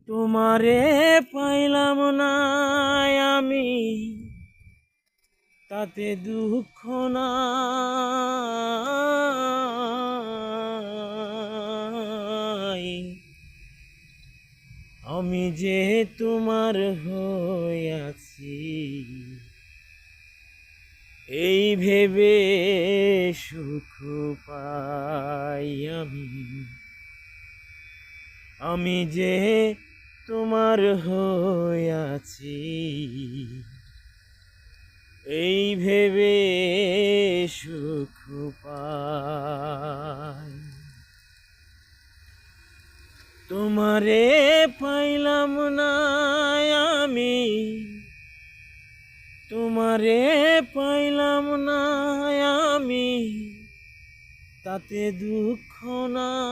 তোমারে পাইলাম না আমি, তাতে দুঃখ নাই। আমি যে তোমার হইয়াছি, এই ভেবে সুখ পাই আমি যে তোমার হইয়াছি, এই ভেবে সুখ পাই। তোমারে পাইলাম না আমি, তোমারে পাইলাম না আমি, তাতে দুঃখ নাই।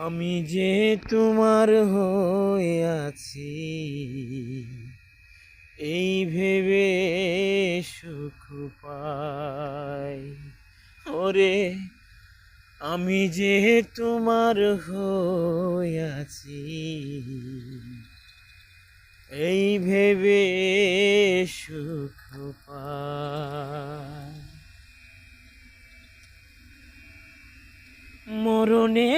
আমি যে তোমার হইয়াছি, এই ভেবে সুখ পাই। ওরে আমি যে তোমার হইয়াছি, এই ভেবে সুখ পাই। মরণে